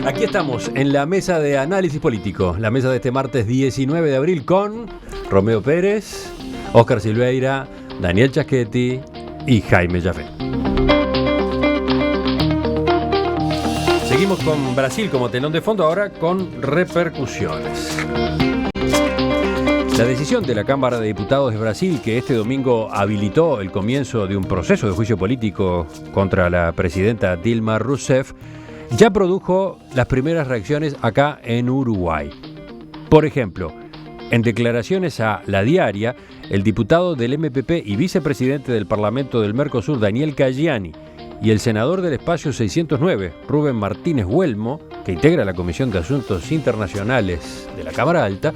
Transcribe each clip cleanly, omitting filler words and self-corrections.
Aquí estamos en la mesa de análisis político, la mesa de este martes 19 de abril con Romeo Pérez, Óscar Silveira, Daniel Chaschetti y Jaime Jaffé. Seguimos con Brasil como telón de fondo, ahora con repercusiones. La decisión de la Cámara de Diputados de Brasil, que este domingo habilitó el comienzo de un proceso de juicio político contra la presidenta Dilma Rousseff, ya produjo las primeras reacciones acá en Uruguay. Por ejemplo, en declaraciones a La Diaria, el diputado del MPP y vicepresidente del Parlamento del Mercosur, Daniel Caggiani, y el senador del Espacio 609, Rubén Martínez Huelmo, que integra la Comisión de Asuntos Internacionales de la Cámara Alta,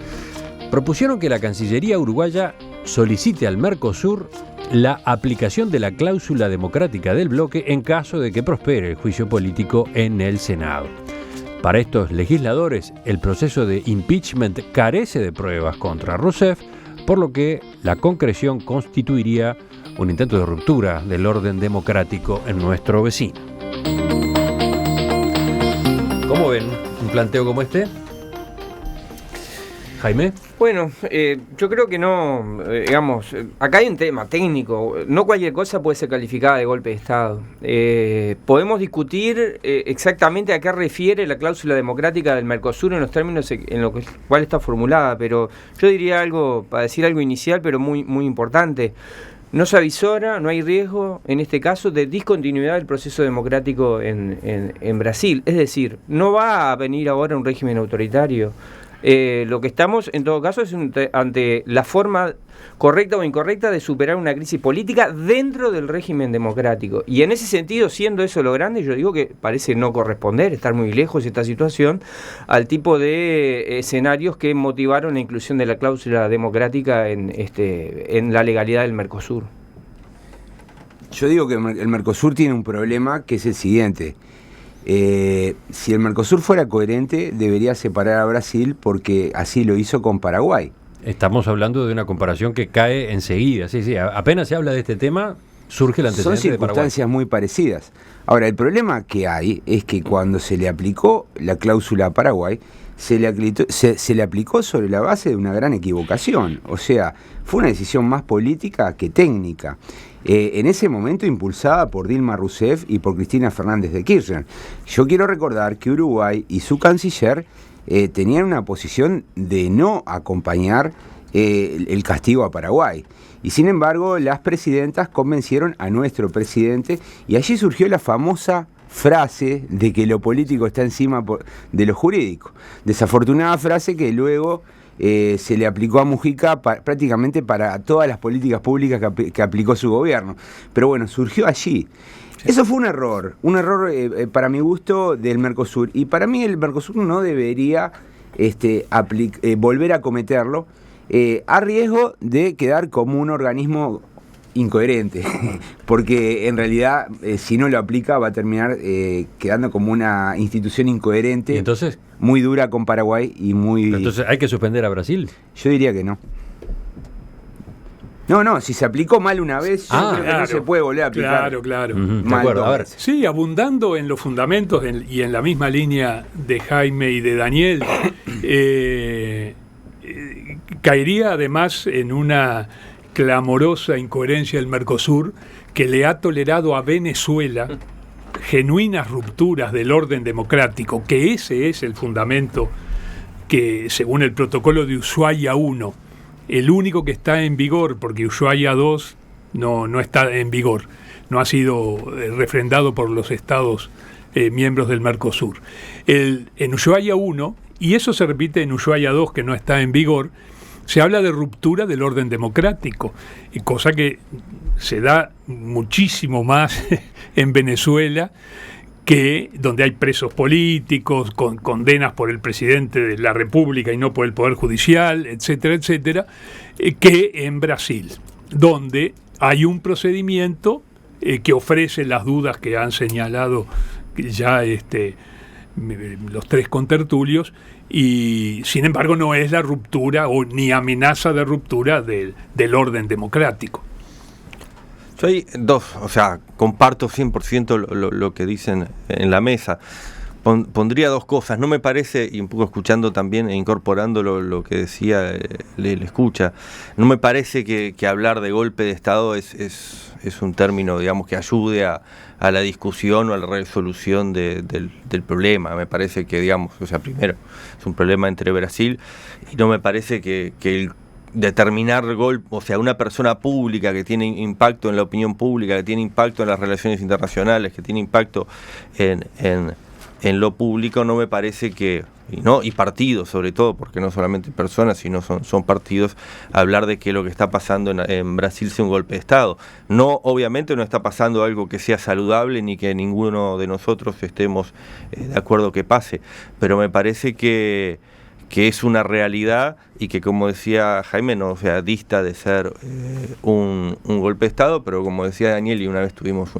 propusieron que la Cancillería uruguaya solicite al Mercosur la aplicación de la cláusula democrática del bloque en caso de que prospere el juicio político en el Senado. Para estos legisladores, el proceso de impeachment carece de pruebas contra Rousseff, por lo que la concreción constituiría un intento de ruptura del orden democrático en nuestro vecino. ¿Cómo ven un planteo como este? Jaime. Bueno, yo creo que no, acá hay un tema técnico, no cualquier cosa puede ser calificada de golpe de Estado. Podemos discutir exactamente a qué refiere la cláusula democrática del Mercosur en los términos en los cuales está formulada, pero yo diría algo, para decir algo inicial, pero muy, muy importante. No se avisora, no hay riesgo, en este caso, de discontinuidad del proceso democrático en Brasil. Es decir, no va a venir ahora un régimen autoritario. Lo que estamos, en todo caso, es ante la forma correcta o incorrecta de superar una crisis política dentro del régimen democrático. Y en ese sentido, siendo eso lo grande, yo digo que parece no corresponder, estar muy lejos de esta situación, al tipo de escenarios que motivaron la inclusión de la cláusula democrática en la legalidad del Mercosur. Yo digo que el Mercosur tiene un problema que es el siguiente. Si el Mercosur fuera coherente, debería separar a Brasil porque así lo hizo con Paraguay. Estamos hablando de una comparación que cae enseguida. Sí, apenas se habla de este tema, surge el antecedente de Paraguay. Son circunstancias muy parecidas. Ahora, el problema que hay es que cuando se le aplicó la cláusula a Paraguay, se le aplicó sobre la base de una gran equivocación. O sea, fue una decisión más política que técnica. En ese momento impulsada por Dilma Rousseff y por Cristina Fernández de Kirchner. Yo quiero recordar que Uruguay y su canciller tenían una posición de no acompañar el castigo a Paraguay. Y sin embargo, las presidentas convencieron a nuestro presidente y allí surgió la famosa frase de que lo político está encima de lo jurídico. Desafortunada frase que luego se le aplicó a Mujica prácticamente para todas las políticas públicas que aplicó su gobierno. Pero bueno, surgió allí. Sí. Eso fue un error para mi gusto del Mercosur. Y para mí el Mercosur no debería volver a cometerlo a riesgo de quedar como un organismo incoherente, porque en realidad si no lo aplica va a terminar quedando como una institución incoherente. ¿Y entonces? Muy dura con Paraguay y muy... Entonces, ¿hay que suspender a Brasil? Yo diría que no. No, si se aplicó mal una vez, yo creo que no se puede volver a aplicar. Claro. Mal, de acuerdo, a ver. Sí, abundando en los fundamentos y en la misma línea de Jaime y de Daniel, caería además en una clamorosa incoherencia del Mercosur que le ha tolerado a Venezuela genuinas rupturas del orden democrático, que ese es el fundamento que, según el protocolo de Ushuaia I, el único que está en vigor, porque Ushuaia II no está en vigor, no ha sido refrendado por los estados miembros del Mercosur. En Ushuaia I, y eso se repite en Ushuaia II, que no está en vigor, se habla de ruptura del orden democrático, y cosa que se da muchísimo más en Venezuela, que donde hay presos políticos, con condenas por el presidente de la República y no por el Poder Judicial, etcétera, etcétera, que en Brasil, donde hay un procedimiento que ofrece las dudas que han señalado ya los tres contertulios, y sin embargo no es la ruptura ni amenaza de ruptura del orden democrático. Yo hay dos, comparto 100% lo que dicen en la mesa. pondría dos cosas. No me parece, y un poco escuchando también e incorporando lo que decía le escucha, no me parece que hablar de golpe de Estado es un término, digamos, que ayude a la discusión o a la resolución del problema. Me parece que, digamos, o sea, primero, es un problema entre Brasil, y no me parece que el determinar golpe, o sea, una persona pública que tiene impacto en la opinión pública, que tiene impacto en las relaciones internacionales, que tiene impacto en lo público, no me parece que, y partidos sobre todo, porque no solamente personas, sino son partidos, hablar de que lo que está pasando en Brasil sea un golpe de Estado. No, obviamente no está pasando algo que sea saludable, ni que ninguno de nosotros estemos de acuerdo que pase, pero me parece que es una realidad y que, como decía Jaime, no, o sea, dista de ser un golpe de Estado, pero como decía Daniel, y una vez tuvimos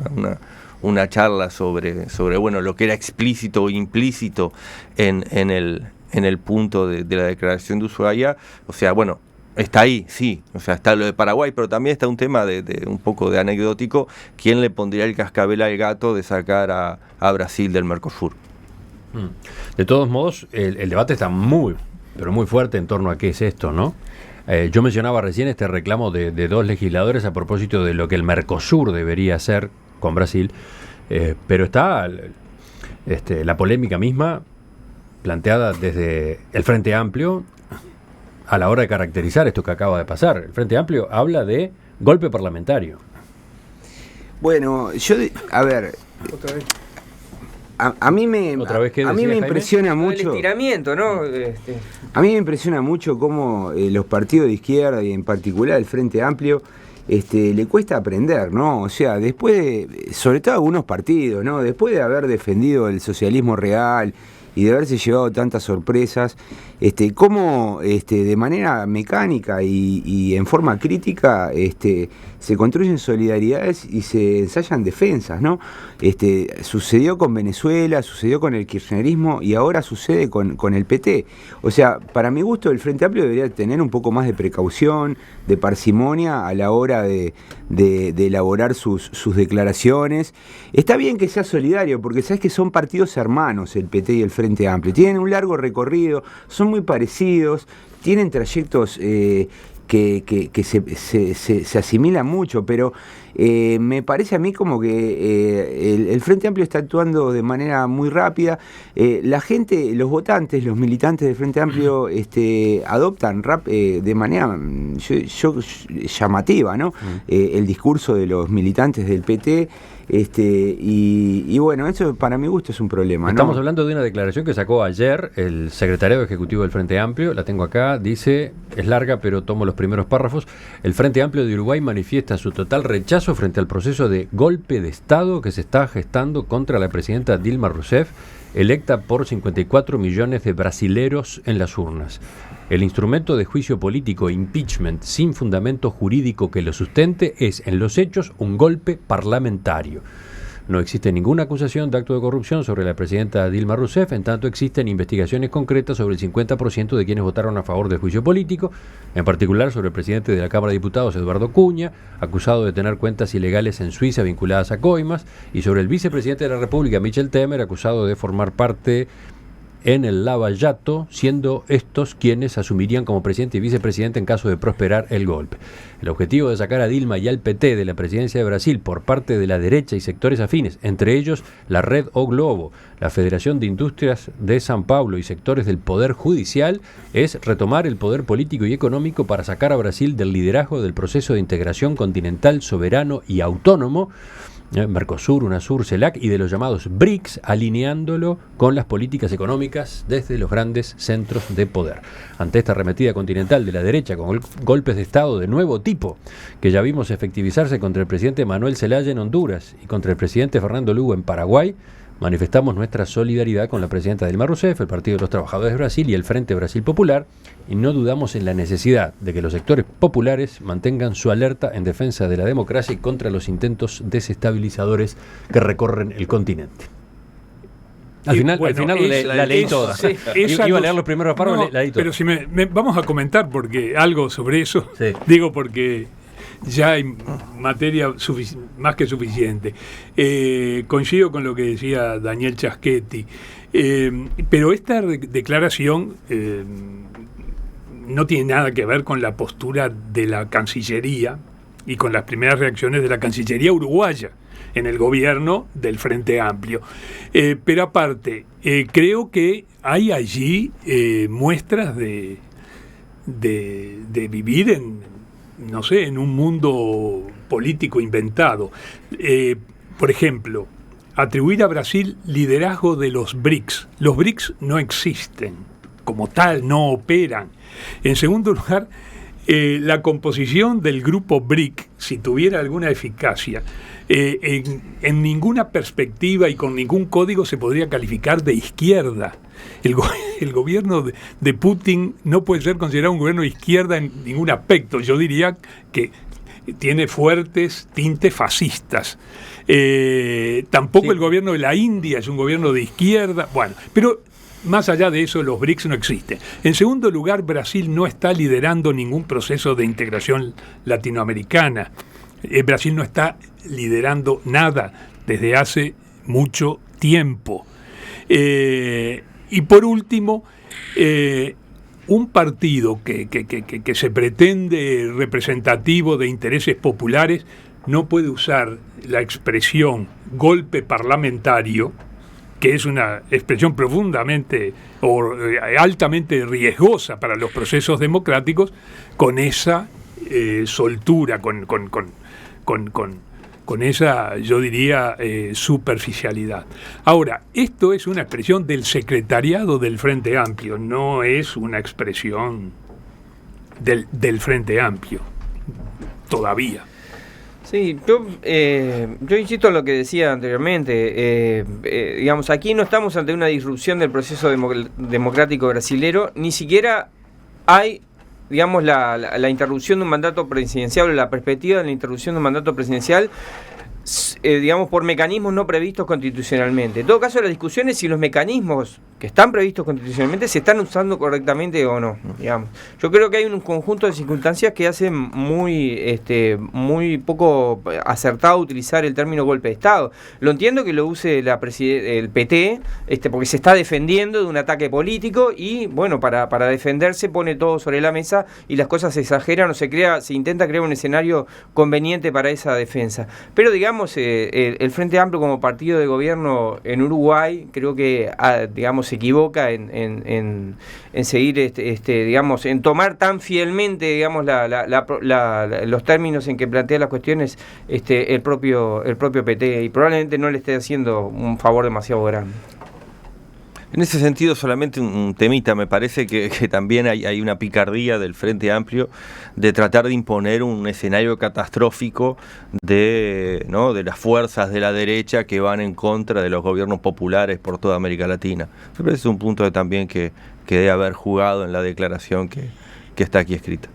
una charla sobre bueno, lo que era explícito o implícito en el punto de la declaración de Ushuaia, o sea, bueno, está ahí, sí, o sea, está lo de Paraguay, pero también está un tema de un poco de anecdótico, ¿quién le pondría el cascabel al gato de sacar a Brasil del Mercosur? De todos modos, el debate está muy, pero muy fuerte en torno a qué es esto, ¿no? Yo mencionaba recién este reclamo de dos legisladores a propósito de lo que el Mercosur debería hacer con Brasil, pero está la polémica misma planteada desde el Frente Amplio a la hora de caracterizar esto que acaba de pasar. El Frente Amplio habla de golpe parlamentario. Bueno, a ver... Otra vez. A mí me impresiona mucho el estiramiento, ¿no? A mí me impresiona mucho cómo los partidos de izquierda, y en particular el Frente Amplio, le cuesta aprender, ¿no? O sea, sobre todo algunos partidos, ¿no? Después de haber defendido el socialismo real y de haberse llevado tantas sorpresas, cómo de manera mecánica y en forma crítica se construyen solidaridades y se ensayan defensas, ¿no? Sucedió con Venezuela, sucedió con el kirchnerismo y ahora sucede con el PT. O sea, para mi gusto el Frente Amplio debería tener un poco más de precaución, de parsimonia a la hora de elaborar sus declaraciones. Está bien que sea solidario, porque sabes que son partidos hermanos el PT y el Frente Amplio. Tienen un largo recorrido, son muy parecidos, tienen trayectos que se asimilan mucho, pero me parece a mí como que el Frente Amplio está actuando de manera muy rápida. La gente, los votantes, los militantes del Frente Amplio adoptan de manera llamativa, ¿no? El discurso de los militantes del PT. Y bueno, eso para mi gusto es un problema, ¿no? Estamos hablando de una declaración que sacó ayer el secretario ejecutivo del Frente Amplio, la tengo acá, dice, es larga pero tomo los primeros párrafos: el Frente Amplio de Uruguay manifiesta su total rechazo frente al proceso de golpe de Estado que se está gestando contra la presidenta Dilma Rousseff, electa por 54 millones de brasileros en las urnas. El instrumento de juicio político impeachment sin fundamento jurídico que lo sustente es, en los hechos, un golpe parlamentario. No existe ninguna acusación de acto de corrupción sobre la presidenta Dilma Rousseff, en tanto existen investigaciones concretas sobre el 50% de quienes votaron a favor del juicio político, en particular sobre el presidente de la Cámara de Diputados, Eduardo Cunha, acusado de tener cuentas ilegales en Suiza vinculadas a coimas, y sobre el vicepresidente de la República, Michel Temer, acusado de formar parte en el lavallato, siendo estos quienes asumirían como presidente y vicepresidente en caso de prosperar el golpe. El objetivo de sacar a Dilma y al PT de la presidencia de Brasil por parte de la derecha y sectores afines, entre ellos la Red O Globo, la Federación de Industrias de San Paulo y sectores del Poder Judicial, es retomar el poder político y económico para sacar a Brasil del liderazgo del proceso de integración continental, soberano y autónomo, Mercosur, UNASUR, CELAC y de los llamados BRICS, alineándolo con las políticas económicas desde los grandes centros de poder. Ante esta arremetida continental de la derecha con golpes de Estado de nuevo tipo, que ya vimos efectivizarse contra el presidente Manuel Zelaya en Honduras y contra el presidente Fernando Lugo en Paraguay, manifestamos nuestra solidaridad con la presidenta Dilma Rousseff, el Partido de los Trabajadores de Brasil y el Frente Brasil Popular, y no dudamos en la necesidad de que los sectores populares mantengan su alerta en defensa de la democracia y contra los intentos desestabilizadores que recorren el continente. Al final la leí toda. Sí. Iba a leer los primeros párrafos, la leí toda. Pero si vamos a comentar porque algo sobre eso, sí. Digo porque ya hay materia más que suficiente. Coincido con lo que decía Daniel Chaschetti. Pero esta declaración no tiene nada que ver con la postura de la Cancillería y con las primeras reacciones de la Cancillería uruguaya en el gobierno del Frente Amplio. Pero aparte, creo que hay allí muestras de vivir en, no sé, en un mundo político inventado. Por ejemplo, atribuir a Brasil liderazgo de los BRICS. Los BRICS no existen, como tal, no operan. En segundo lugar, la composición del grupo BRIC, si tuviera alguna eficacia, en ninguna perspectiva y con ningún código se podría calificar de izquierda. El gobierno de Putin no puede ser considerado un gobierno de izquierda en ningún aspecto. Yo diría que tiene fuertes tintes fascistas. Tampoco el gobierno de la India es un gobierno de izquierda. Bueno, pero más allá de eso, los BRICS no existen. En segundo lugar, Brasil no está liderando ningún proceso de integración latinoamericana. Brasil no está liderando nada desde hace mucho tiempo. Y por último, un partido que se pretende representativo de intereses populares no puede usar la expresión golpe parlamentario, que es una expresión profundamente o altamente riesgosa para los procesos democráticos, con esa soltura, con esa, yo diría, superficialidad. Ahora, esto es una expresión del secretariado del Frente Amplio, no es una expresión del Frente Amplio, todavía. Sí, yo insisto en lo que decía anteriormente. Digamos, aquí no estamos ante una disrupción del proceso democrático brasilero, ni siquiera hay, digamos, la interrupción de un mandato presidencial o la perspectiva de la interrupción de un mandato presidencial, digamos, por mecanismos no previstos constitucionalmente. En todo caso, la discusión es si los mecanismos que están previstos constitucionalmente se están usando correctamente o no, digamos. Yo creo que hay un conjunto de circunstancias que hacen muy poco acertado utilizar el término golpe de Estado. Lo entiendo que lo use el PT, porque se está defendiendo de un ataque político y, bueno, para defenderse pone todo sobre la mesa y las cosas se exageran o se intenta crear un escenario conveniente para esa defensa. Pero, digamos, el Frente Amplio como partido de gobierno en Uruguay creo que, digamos, se equivoca en seguir, digamos, en tomar tan fielmente, digamos, los términos en que plantea las cuestiones el propio PT, y probablemente no le esté haciendo un favor demasiado grande. En ese sentido, solamente un temita, me parece que también hay una picardía del Frente Amplio de tratar de imponer un escenario catastrófico de las fuerzas de la derecha que van en contra de los gobiernos populares por toda América Latina. Me parece un punto también que debe haber jugado en la declaración que está aquí escrita.